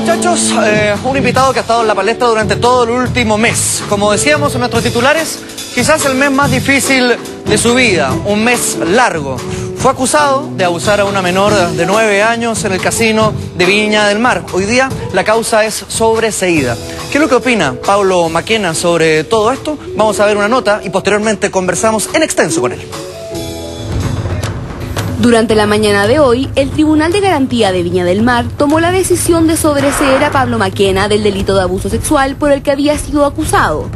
muchachos, un invitado que ha estado en la palestra durante todo el último mes. Como decíamos en nuestros titulares, quizás el mes más difícil de su vida, un mes largo. Fue acusado de abusar a una menor de 9 años en el casino de Viña del Mar. Hoy día la causa es sobreseída. ¿Qué es lo que opina Pablo Maquena sobre todo esto? Vamos a ver una nota y posteriormente conversamos en extenso con él. Durante la mañana de hoy, el Tribunal de Garantía de Viña del Mar tomó la decisión de sobreseer a Pablo Maquena del delito de abuso sexual por el que había sido acusado.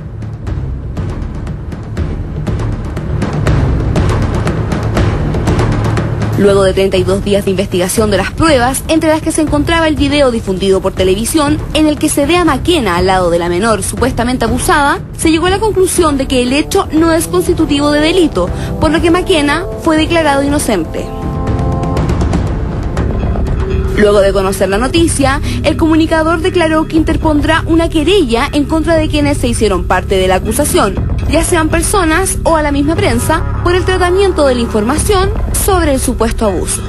Luego de 32 días de investigación de las pruebas, entre las que se encontraba el video difundido por televisión, en el que se ve a Maquena al lado de la menor supuestamente abusada, se llegó a la conclusión de que el hecho no es constitutivo de delito, por lo que Maquena fue declarado inocente. Luego de conocer la noticia, el comunicador declaró que interpondrá una querella en contra de quienes se hicieron parte de la acusación, ya sean personas o a la misma prensa, por el tratamiento de la información sobre el supuesto abuso.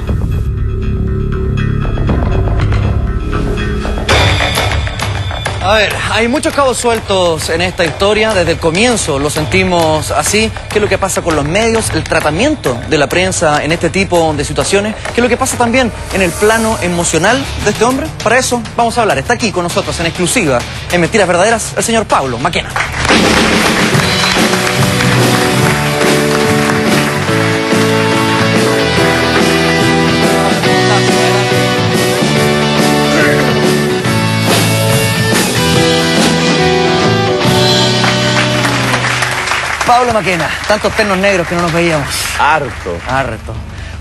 A ver, hay muchos cabos sueltos en esta historia, desde el comienzo lo sentimos así. ¿Qué es lo que pasa con los medios, el tratamiento de la prensa en este tipo de situaciones? ¿Qué es lo que pasa también en el plano emocional de este hombre? Para eso vamos a hablar. Está aquí con nosotros en exclusiva, en Mentiras Verdaderas, el señor Pablo Maquena. Pablo Maquena, tantos ternos negros que no nos veíamos. Harto.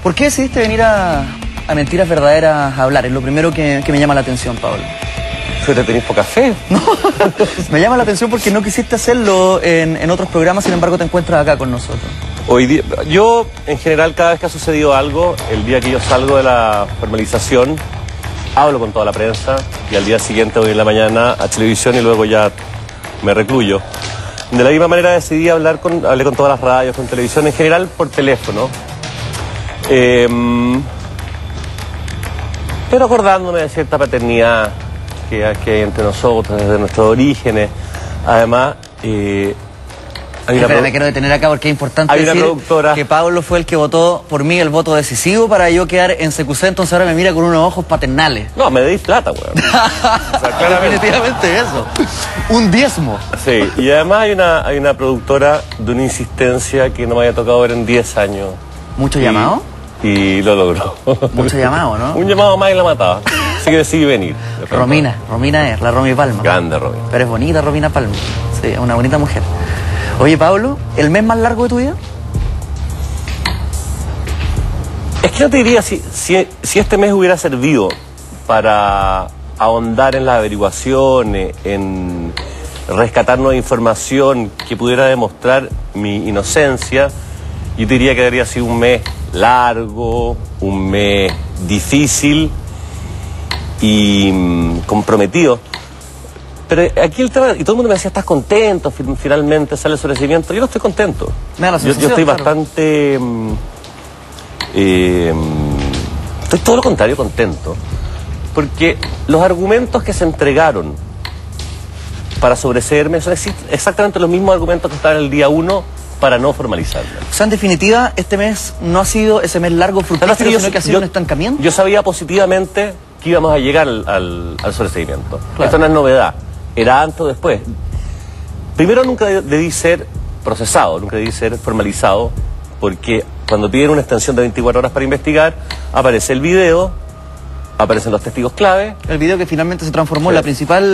¿Por qué decidiste venir a Mentiras Verdaderas a hablar? Es lo primero que me llama la atención, Pablo. ¿Pero te tenés poca fe? No, me llama la atención porque no quisiste hacerlo en otros programas, sin embargo te encuentras acá con nosotros. Hoy día, yo, en general, cada vez que ha sucedido algo, el día que yo salgo de la formalización, hablo con toda la prensa y al día siguiente voy en la mañana a televisión y luego ya me recluyo. De la misma manera decidí hablé con todas las radios, con televisión, en general por teléfono. Pero acordándome de cierta paternidad que hay entre nosotros, desde nuestros orígenes. Además, Espera, me quiero detener acá porque es importante decir que Pablo fue el que votó por mí el voto decisivo para yo quedar en CQC, entonces ahora me mira con unos ojos paternales. No, me deis plata, weón. O sea, definitivamente eso. Un diezmo. Sí, y además hay una productora de una insistencia que no me había tocado ver en 10 años. ¿Mucho llamado? Y lo logró. Mucho llamado, ¿no? Un llamado más y la mataba. Así que decidí venir. Romina es, la Romy Palma. Grande Romy. Pero es bonita Romina Palma. Sí, es una bonita mujer. Oye, Pablo, ¿el mes más largo de tu vida? Es que no te diría si este mes hubiera servido para ahondar en las averiguaciones, en rescatar nueva información que pudiera demostrar mi inocencia. Yo te diría que habría sido un mes largo, un mes difícil y comprometido. Pero aquí el tema, y todo el mundo me decía, ¿estás contento? Finalmente sale el sobreseimiento. Yo no estoy contento. Yo estoy bastante... estoy todo lo contrario contento. Porque los argumentos que se entregaron para sobreseerme son exactamente los mismos argumentos que estaban el día 1 para no formalizarme. O sea, en definitiva, este mes no ha sido ese mes largo fructífero, sino que ha sido un estancamiento. Yo sabía positivamente que íbamos a llegar al sobreseimiento. Claro. Esto no es novedad. Era antes o después. Primero, nunca debí ser procesado, nunca debí ser formalizado, porque cuando piden una extensión de 24 horas para investigar, aparece el video, aparecen los testigos clave. El video que finalmente se transformó en la principal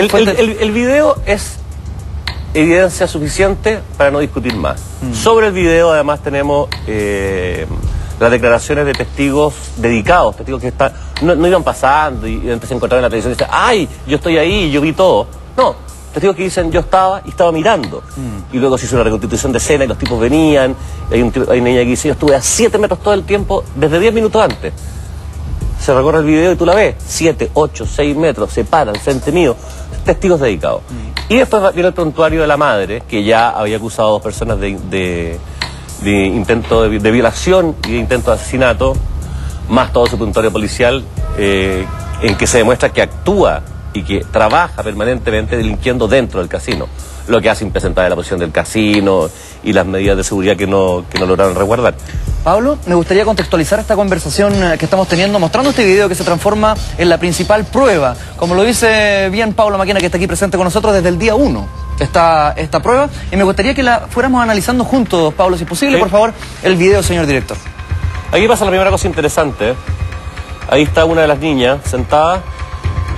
fuente. El video es evidencia suficiente para no discutir más. Sobre el video, además, tenemos las declaraciones de testigos dedicados, testigos que no iban pasando y antes se encontraban en la televisión y dicen, ¡ay, yo estoy ahí, yo vi todo! No, testigos que dicen, yo estaba y estaba mirando. Y luego se hizo una reconstitución de escena y los tipos venían, hay una niña que dice, yo estuve a 7 metros todo el tiempo, desde 10 minutos antes. Se recorre el video y tú la ves, 7, 8, 6 metros, se paran frente mío, testigos dedicados. Y después viene el prontuario de la madre, que ya había acusado a 2 personas de intento de violación y de intento de asesinato, más todo su prontuario policial, en que se demuestra que actúa y que trabaja permanentemente delinquiendo dentro del casino, lo que hace impresentable la posición del casino y las medidas de seguridad que no lograron resguardar. Pablo, me gustaría contextualizar esta conversación que estamos teniendo, mostrando este video que se transforma en la principal prueba. Como lo dice bien Pablo Maquena, que está aquí presente con nosotros desde el día 1, esta prueba. Y me gustaría que la fuéramos analizando juntos, Pablo, si es posible, sí. Por favor, el video, señor director. Aquí pasa la primera cosa interesante. Ahí está una de las niñas sentada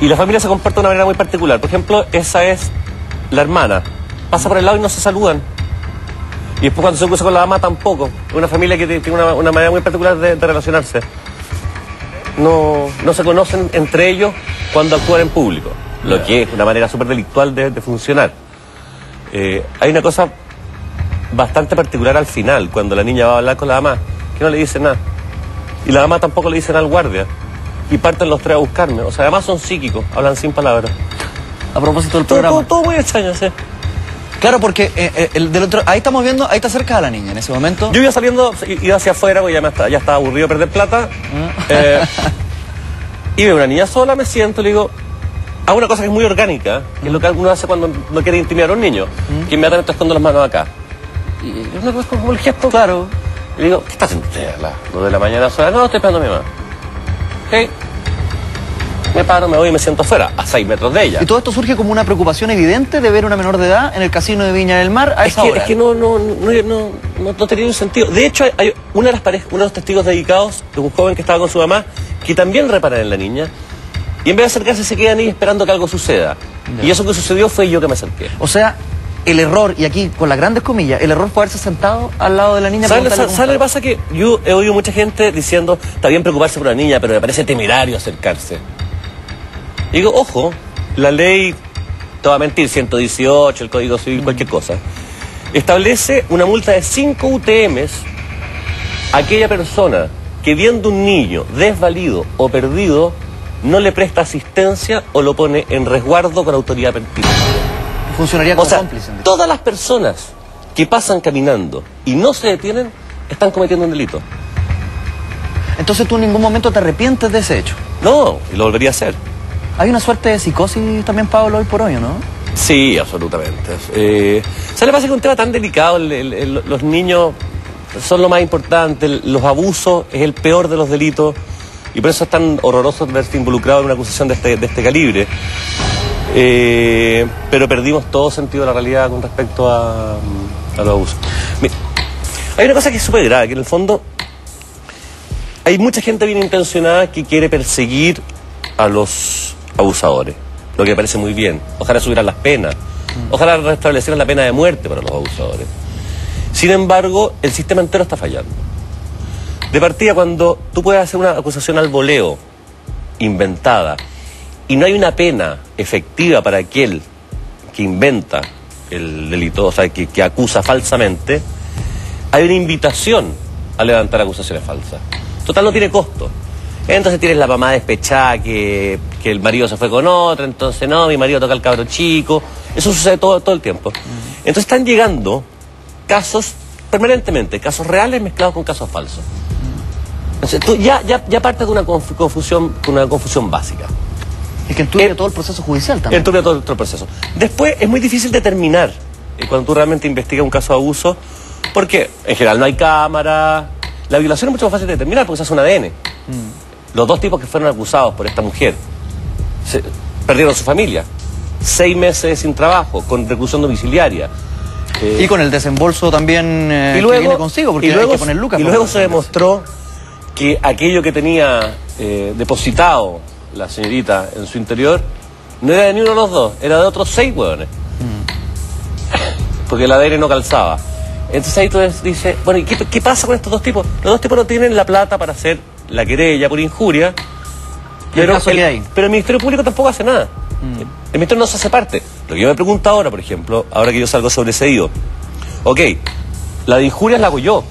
y la familia se comporta de una manera muy particular. Por ejemplo, esa es la hermana. Pasa por el lado y no se saludan. Y después cuando se cruza con la mamá tampoco. Es una familia que tiene una manera muy particular de relacionarse. No se conocen entre ellos cuando actúan en público, lo que es una manera súper delictual de funcionar. Hay una cosa bastante particular al final, cuando la niña va a hablar con la mamá, que no le dice nada. Y la mamá tampoco le dice nada al guardia. Y parten los tres a buscarme. O sea, además son psíquicos, hablan sin palabras. A propósito del programa. Todo muy extraño, sí. Claro, porque del otro, ahí estamos viendo, ahí está cerca de la niña en ese momento. Yo iba saliendo, iba hacia afuera, porque ya estaba aburrido de perder plata. Y veo una niña sola, me siento y le digo, hago una cosa que es muy orgánica, que es lo que uno hace cuando no quiere intimidar a un niño, que inmediatamente escondo las manos acá. Y una cosa como el gesto, claro. Y le digo, ¿qué está haciendo usted a las 2 de la mañana sola? No, estoy esperando a mi mamá. Ok. Me paro, me voy y me siento afuera, a 6 metros de ella. ¿Y todo esto surge como una preocupación evidente de ver una menor de edad en el casino de Viña del Mar a esa hora? Es que no tenía un sentido. De hecho, hay una de las parejas, uno de los testigos dedicados, de un joven que estaba con su mamá, que también reparan en la niña, y en vez de acercarse se quedan ahí esperando que algo suceda. Ya. Y eso que sucedió fue yo que me acerqué. O sea, el error, y aquí con las grandes comillas, el error fue haberse sentado al lado de la niña. ¿Sabes lo que pasa? Que yo he oído mucha gente diciendo, está bien preocuparse por la niña, pero me parece temerario acercarse. Y digo, ojo, la ley, te va a mentir, 118, el Código Civil, cualquier cosa, establece una multa de 5 UTMs a aquella persona que viendo un niño desvalido o perdido, no le presta asistencia o lo pone en resguardo con autoridad pertinente. Funcionaría como cómplice. Todas las personas que pasan caminando y no se detienen, están cometiendo un delito. Entonces tú en ningún momento te arrepientes de ese hecho. No, y lo volvería a hacer. Hay una suerte de psicosis también, Pablo, hoy por hoy, ¿no? Sí, absolutamente. ¿Sabes lo que pasa? Que es un tema tan delicado, los niños son lo más importante, los abusos es el peor de los delitos, y por eso es tan horroroso verse involucrado en una acusación de este calibre. Pero perdimos todo sentido de la realidad con respecto a los abusos. Mira, hay una cosa que es súper grave, que en el fondo hay mucha gente bien intencionada que quiere perseguir a los abusadores, lo que me parece muy bien. Ojalá subieran las penas, ojalá restablecieran la pena de muerte para los abusadores. Sin embargo, el sistema entero está fallando. De partida, cuando tú puedes hacer una acusación al voleo, inventada, y no hay una pena efectiva para aquel que inventa el delito, o sea, que acusa falsamente, hay una invitación a levantar acusaciones falsas. Total, no tiene costo. Entonces tienes la mamá despechada que el marido se fue con otra, entonces no, mi marido toca al cabro chico. Eso sucede todo el tiempo. Entonces están llegando casos permanentemente, casos reales mezclados con casos falsos. Entonces tú ya partes de una confusión básica. Es que enturbia todo el proceso judicial también. Enturbia todo el proceso. Después es muy difícil determinar cuando tú realmente investigas un caso de abuso, porque en general no hay cámara. La violación es mucho más fácil de determinar porque se hace un ADN. Los 2 tipos que fueron acusados por esta mujer perdieron su familia, 6 meses sin trabajo, con reclusión domiciliaria. Y con el desembolso también que viene consigo, porque hay que poner lucas. Y luego se demostró que aquello que tenía depositado la señorita en su interior no era de ni uno de los 2, era de otros 6 hueones. Porque el ADN no calzaba. Entonces ahí tú dices, bueno, ¿y qué pasa con estos 2 tipos? Los 2 tipos no tienen la plata para hacer la querella por injuria, pero el Ministerio Público tampoco hace nada. El Ministerio no se hace parte. Lo que yo me pregunto ahora, por ejemplo, ahora que yo salgo sobreseído, ok, la de injurias la hago yo,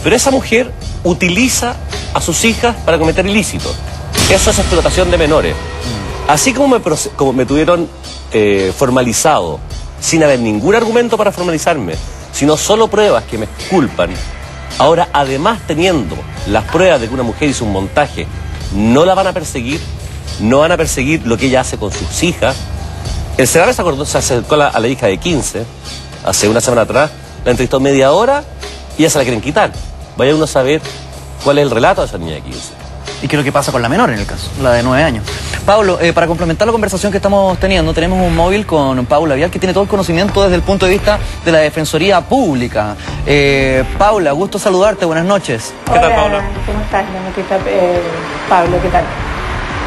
pero esa mujer utiliza a sus hijas para cometer ilícitos. Eso es explotación de menores. Así como me tuvieron formalizado, sin haber ningún argumento para formalizarme, sino solo pruebas que me culpan, ahora además teniendo las pruebas de que una mujer hizo un montaje, no la van a perseguir. no van a perseguir lo que ella hace con sus hijas. El Sename se acercó a la hija de 15, hace una semana atrás, la entrevistó media hora y ya se la quieren quitar. Vaya uno a saber cuál es el relato de esa niña de 15. ¿Y qué es lo que pasa con la menor en el caso, la de 9 años? Pablo, para complementar la conversación que estamos teniendo, tenemos un móvil con Paula Vial que tiene todo el conocimiento desde el punto de vista de la Defensoría Pública. Paula, gusto saludarte, buenas noches. ¿Qué tal, Paula? ¿Cómo estás, Pablo? ¿Qué tal?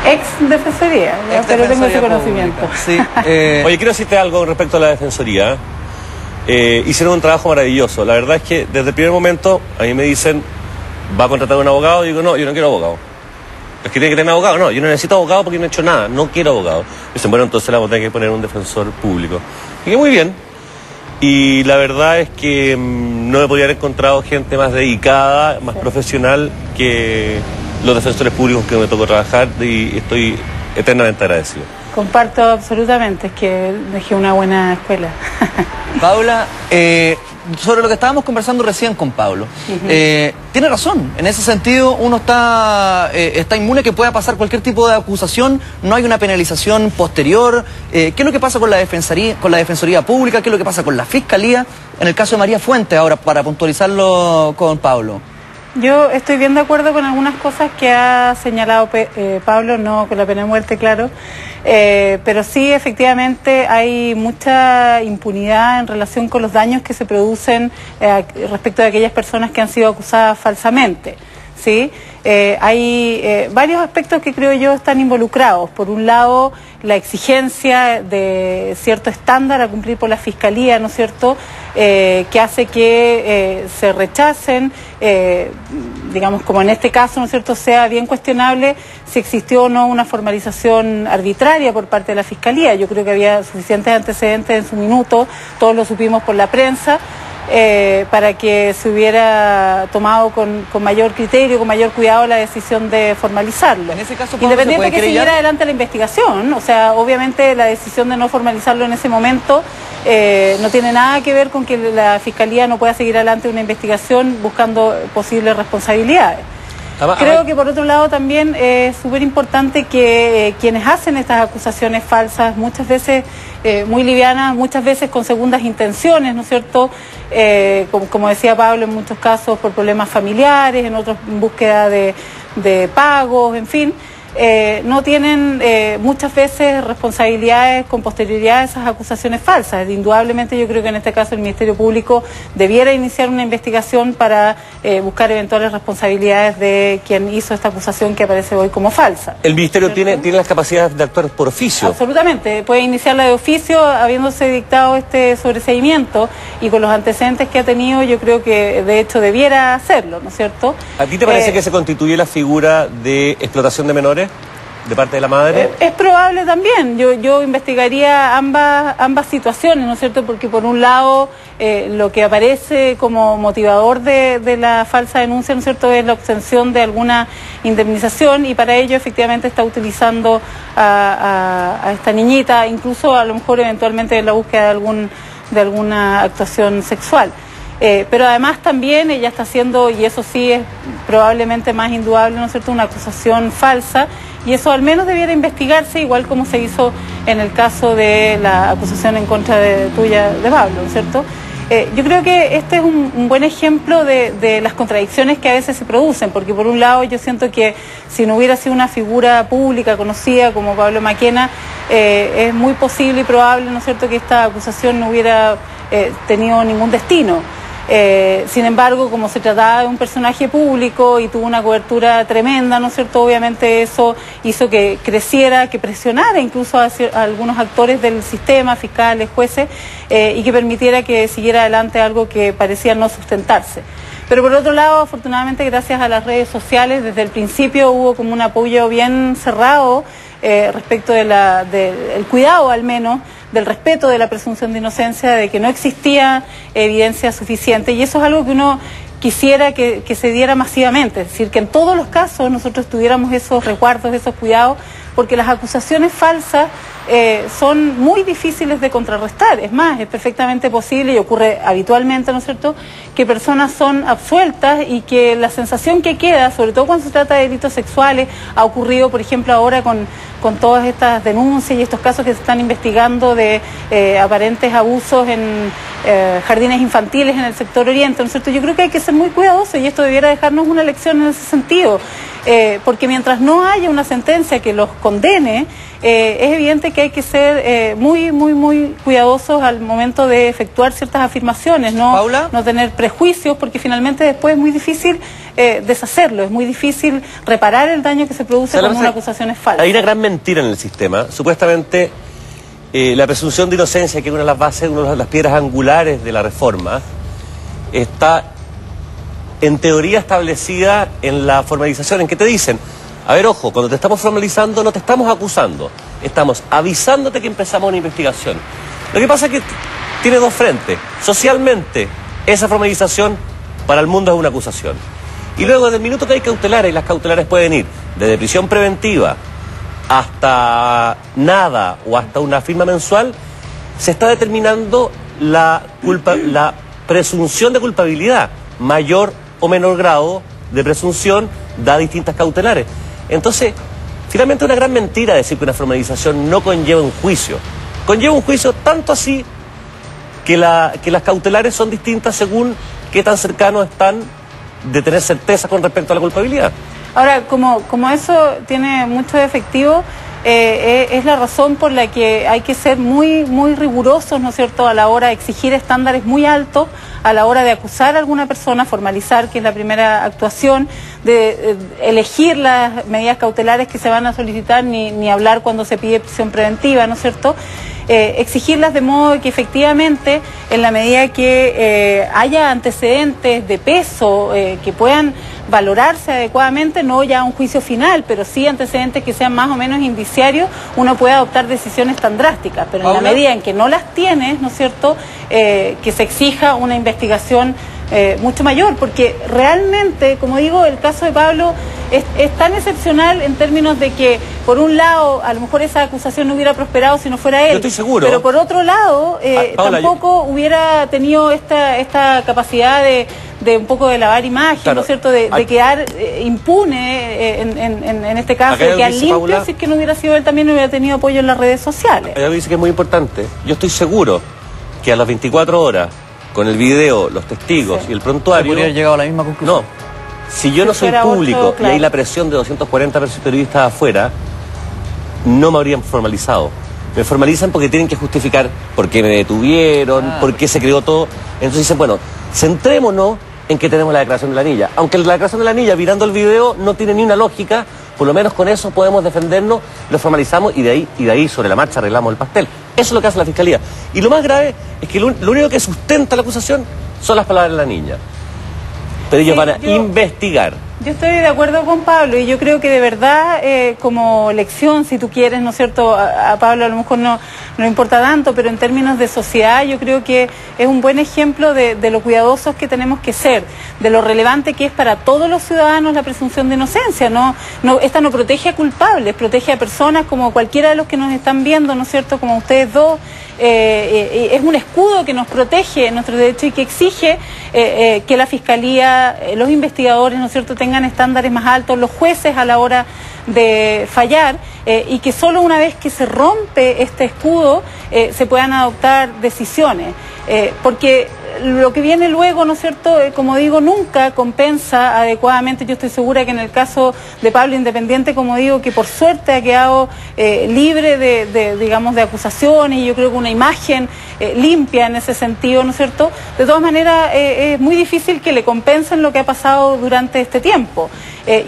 Ex Defensoría, pero tengo ese conocimiento. Sí, Oye, quiero decirte algo respecto a la Defensoría. Hicieron un trabajo maravilloso. La verdad es que desde el primer momento a mí me dicen, ¿va a contratar a un abogado? Y digo, no, yo no quiero abogado. Es que tiene que tener abogado. No, yo no necesito abogado porque no he hecho nada, no quiero abogado. Dicen, bueno, entonces la vamos a tener que poner un defensor público. Y que muy bien. Y la verdad es que no me podía haber encontrado gente más dedicada, más profesional que los defensores públicos que me tocó trabajar, y estoy eternamente agradecido. Comparto absolutamente, es que dejé una buena escuela. Paula, sobre lo que estábamos conversando recién con Pablo, tiene razón, en ese sentido uno está inmune que pueda pasar cualquier tipo de acusación, no hay una penalización posterior. ¿Qué es lo que pasa con la Defensoría Pública? ¿Qué es lo que pasa con la Fiscalía? En el caso de María Fuentes, ahora para puntualizarlo con Pablo. Yo estoy bien de acuerdo con algunas cosas que ha señalado Pablo, no con la pena de muerte, claro, pero sí, efectivamente, hay mucha impunidad en relación con los daños que se producen respecto de aquellas personas que han sido acusadas falsamente, ¿sí? Hay varios aspectos que creo yo están involucrados. Por un lado, la exigencia de cierto estándar a cumplir por la Fiscalía, ¿no es cierto?, que hace que se rechacen, digamos, como en este caso, ¿no es cierto?, sea bien cuestionable si existió o no una formalización arbitraria por parte de la Fiscalía. Yo creo que había suficientes antecedentes en su minuto, todos lo supimos por la prensa, para que se hubiera tomado con mayor criterio, con mayor cuidado la decisión de formalizarlo. En ese caso, Pablo, independiente de que siguiera adelante la investigación, o sea, obviamente la decisión de no formalizarlo en ese momento no tiene nada que ver con que la Fiscalía no pueda seguir adelante una investigación buscando posibles responsabilidades. Creo que por otro lado también es súper importante que quienes hacen estas acusaciones falsas, muchas veces muy livianas, muchas veces con segundas intenciones, ¿no es cierto?, como decía Pablo, en muchos casos por problemas familiares, en otros en búsqueda de pagos, en fin, no tienen muchas veces responsabilidades con posterioridad a esas acusaciones falsas. Indudablemente yo creo que en este caso el Ministerio Público debiera iniciar una investigación para buscar eventuales responsabilidades de quien hizo esta acusación que aparece hoy como falsa. ¿El Ministerio tiene las capacidades de actuar por oficio? Absolutamente, puede iniciarla de oficio habiéndose dictado este sobreseimiento, y con los antecedentes que ha tenido yo creo que de hecho debiera hacerlo, ¿no es cierto? ¿A ti te parece que se constituye la figura de explotación de menores de parte de la madre? Es probable también. Yo investigaría ambas situaciones, ¿no es cierto? Porque por un lado lo que aparece como motivador de la falsa denuncia, ¿no es cierto?, es la obtención de alguna indemnización, y para ello efectivamente está utilizando a esta niñita, incluso a lo mejor eventualmente en la búsqueda de alguna actuación sexual. Pero además también ella está haciendo, y eso sí es probablemente más indudable, ¿no es cierto?, una acusación falsa, y eso al menos debiera investigarse, igual como se hizo en el caso de la acusación en contra tuya de Pablo, ¿no es cierto? Yo creo que este es un buen ejemplo de las contradicciones que a veces se producen, porque por un lado yo siento que si no hubiera sido una figura pública conocida como Pablo Maquena, es muy posible y probable, ¿no es cierto?, que esta acusación no hubiera tenido ningún destino. Sin embargo, como se trataba de un personaje público y tuvo una cobertura tremenda, ¿no es cierto?, obviamente eso hizo que creciera, que presionara incluso a algunos actores del sistema, fiscales, jueces, y que permitiera que siguiera adelante algo que parecía no sustentarse. Pero por otro lado, afortunadamente, gracias a las redes sociales, desde el principio hubo como un apoyo bien cerrado respecto del cuidado, al menos, del respeto de la presunción de inocencia, de que no existía evidencia suficiente, y eso es algo que uno quisiera que se diera masivamente, es decir, que en todos los casos nosotros tuviéramos esos resguardos, esos cuidados, porque las acusaciones falsas son muy difíciles de contrarrestar. Es más, es perfectamente posible y ocurre habitualmente, ¿no es cierto?, que personas son absueltas y que la sensación que queda, sobre todo cuando se trata de delitos sexuales, ha ocurrido, por ejemplo, ahora con todas estas denuncias y estos casos que se están investigando de aparentes abusos en jardines infantiles en el sector oriente, ¿no es cierto? Yo creo que hay que ser muy cuidadosos y esto debiera dejarnos una lección en ese sentido, porque mientras no haya una sentencia que los condene, es evidente que hay que ser muy cuidadosos al momento de efectuar ciertas afirmaciones, no tener prejuicios, porque finalmente después es muy difícil deshacerlo, es muy difícil reparar el daño que se produce con una acusación falsa. Hay una gran mentira en el sistema. Supuestamente la presunción de inocencia, que es una de las bases, una de las piedras angulares de la reforma, está en teoría establecida en la formalización, en que te dicen: a ver, ojo, cuando te estamos formalizando no te estamos acusando, estamos avisándote que empezamos una investigación. Lo que pasa es que tiene dos frentes. Socialmente, esa formalización para el mundo es una acusación. Y luego, desde el minuto que hay cautelares, y las cautelares pueden ir desde prisión preventiva hasta nada o hasta una firma mensual, se está determinando la presunción de culpabilidad. Mayor o menor grado de presunción da distintas cautelares. Entonces, finalmente es una gran mentira decir que una formalización no conlleva un juicio. Conlleva un juicio tanto así que las cautelares son distintas según qué tan cercanos están de tener certeza con respecto a la culpabilidad. Ahora, como eso tiene mucho de efectivo, es la razón por la que hay que ser muy rigurosos, ¿no es cierto?, a la hora de exigir estándares muy altos, a la hora de acusar a alguna persona, formalizar, que es la primera actuación, de elegir las medidas cautelares que se van a solicitar, ni hablar cuando se pide prisión preventiva, ¿no es cierto?, exigirlas de modo que efectivamente, en la medida que haya antecedentes de peso que puedan valorarse adecuadamente, no ya un juicio final, pero sí antecedentes que sean más o menos indiciarios, uno puede adoptar decisiones tan drásticas, pero en la medida en que no las tienes, ¿no es cierto?, que se exija una investigación mucho mayor, porque realmente, como digo, el caso de Pablo es tan excepcional en términos de que, por un lado, a lo mejor esa acusación no hubiera prosperado si no fuera él. Yo estoy seguro. Pero por otro lado, Paola, tampoco hubiera tenido esta capacidad de un poco de lavar imagen, claro, ¿no es cierto?, de quedar impune en este caso, de quedar limpio, Paula, si es que no hubiera sido él, también no hubiera tenido apoyo en las redes sociales. Ella dice que es muy importante. Yo estoy seguro que a las 24 horas, con el video, los testigos y el prontuario... ¿Se podría haber llegado a la misma conclusión? No. Si yo no soy público y hay la presión de 240 periodistas afuera, no me habrían formalizado. Me formalizan porque tienen que justificar por qué me detuvieron, por qué se creó todo. Entonces dicen, bueno, centrémonos en que tenemos la declaración de la anilla. Aunque la declaración de la anilla, mirando el video, no tiene ni una lógica, por lo menos con eso podemos defendernos, lo formalizamos y de ahí sobre la marcha arreglamos el pastel. Eso es lo que hace la Fiscalía. Y lo más grave es que lo único que sustenta la acusación son las palabras de la niña. Pero ellos van a investigar. Yo estoy de acuerdo con Pablo y yo creo que de verdad, como lección, si tú quieres, ¿no es cierto?, a Pablo a lo mejor no importa tanto, pero en términos de sociedad yo creo que es un buen ejemplo de lo cuidadosos que tenemos que ser, de lo relevante que es para todos los ciudadanos la presunción de inocencia. Esta no protege a culpables, protege a personas como cualquiera de los que nos están viendo, ¿no es cierto?, como ustedes dos. Es un escudo que nos protege nuestros derechos y que exige que la Fiscalía, los investigadores, ¿no es cierto?, tengan estándares más altos, los jueces a la hora de fallar, y que solo una vez que se rompe este escudo se puedan adoptar decisiones, porque lo que viene luego, ¿no es cierto?, como digo, nunca compensa adecuadamente. Yo estoy segura que en el caso de Pablo, independiente, como digo, que por suerte ha quedado libre digamos, de acusaciones, y yo creo que una imagen limpia en ese sentido, ¿no es cierto?, de todas maneras es muy difícil que le compensen lo que ha pasado durante este tiempo.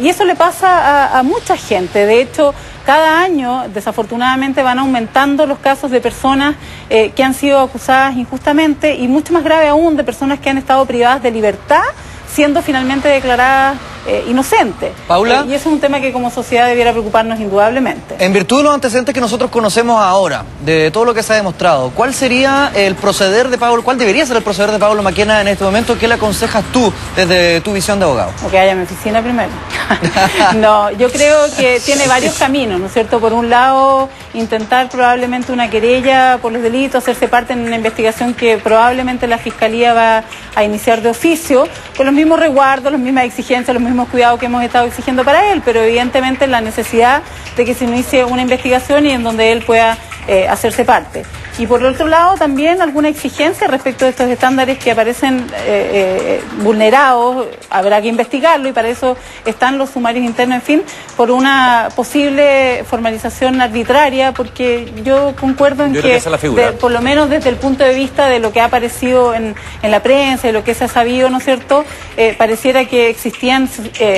Y eso le pasa a mucha gente. De hecho, cada año, desafortunadamente, van aumentando los casos de personas que han sido acusadas injustamente, y mucho más grave aún, de personas que han estado privadas de libertad, siendo finalmente declaradas inocente. Paula. Y eso es un tema que como sociedad debiera preocuparnos indudablemente. En virtud de los antecedentes que nosotros conocemos ahora, de todo lo que se ha demostrado, ¿cuál sería el proceder de Pablo, cuál debería ser el proceder de Pablo Maquena en este momento? ¿Qué le aconsejas tú desde tu visión de abogado? O que vaya a mi oficina primero. No, yo creo que tiene varios caminos, ¿no es cierto? Por un lado, intentar probablemente una querella por los delitos, hacerse parte en una investigación que probablemente la Fiscalía va a iniciar de oficio, con los mismos resguardos, las mismas exigencias, los mismos cuidados que hemos estado exigiendo para él, pero evidentemente la necesidad de que se inicie una investigación y en donde él pueda hacerse parte. Y por el otro lado también alguna exigencia respecto de estos estándares que aparecen vulnerados, habrá que investigarlo y para eso están los sumarios internos, en fin, por una posible formalización arbitraria, porque yo concuerdo en que por lo menos desde el punto de vista de lo que ha aparecido en la prensa, de lo que se ha sabido, ¿no es cierto?, pareciera que existían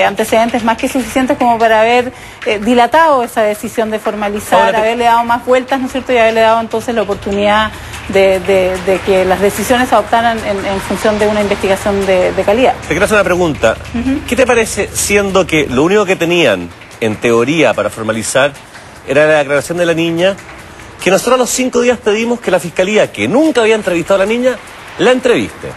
antecedentes más que suficientes como para haber dilatado esa decisión de formalizar, haberle dado más vueltas, ¿no es cierto?, y haberle dado entonces la oportunidad de que las decisiones se adoptaran en función de una investigación de calidad. Te quiero hacer una pregunta. ¿Qué te parece, siendo que lo único que tenían, en teoría, para formalizar, era la declaración de la niña, que nosotros a los 5 días pedimos que la Fiscalía, que nunca había entrevistado a la niña, la entreviste?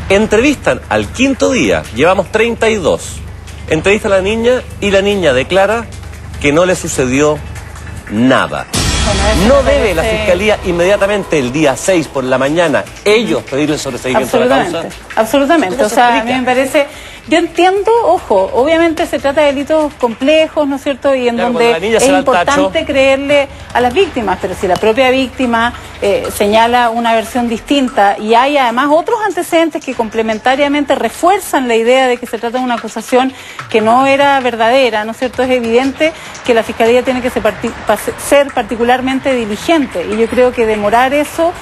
Entrevistan al 5.º día, llevamos 32. Entrevistan a la niña y la niña declara que no le sucedió nada. Bueno, ¿no debe la Fiscalía inmediatamente el día 6 por la mañana ellos pedirle sobreseimiento a la causa? Absolutamente, o sea, a mí me parece... Yo entiendo, ojo, obviamente se trata de delitos complejos, ¿no es cierto? Y en donde es importante creerle a las víctimas, pero si la propia víctima señala una versión distinta y hay además otros antecedentes que complementariamente refuerzan la idea de que se trata de una acusación que no era verdadera, ¿no es cierto? Es evidente que la Fiscalía tiene que ser particularmente diligente y yo creo que demorar eso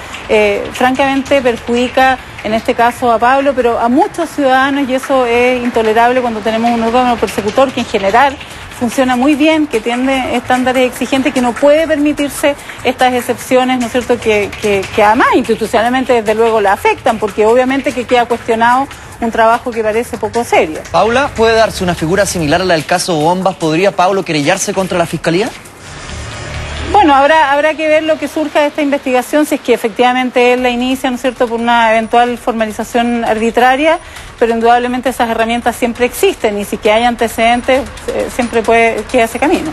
francamente perjudica en este caso a Pablo, pero a muchos ciudadanos, y eso es intolerable cuando tenemos un órgano persecutor que en general funciona muy bien, que tiene estándares exigentes, que no puede permitirse estas excepciones, ¿no es cierto?, que además institucionalmente desde luego la afectan, porque obviamente que queda cuestionado un trabajo que parece poco serio. Paula, ¿puede darse una figura similar a la del caso Bombas? ¿Podría Pablo querellarse contra la Fiscalía? Bueno, habrá que ver lo que surja de esta investigación, si es que efectivamente él la inicia, ¿no es cierto?, por una eventual formalización arbitraria, pero indudablemente esas herramientas siempre existen y si que hay antecedentes siempre queda ese camino.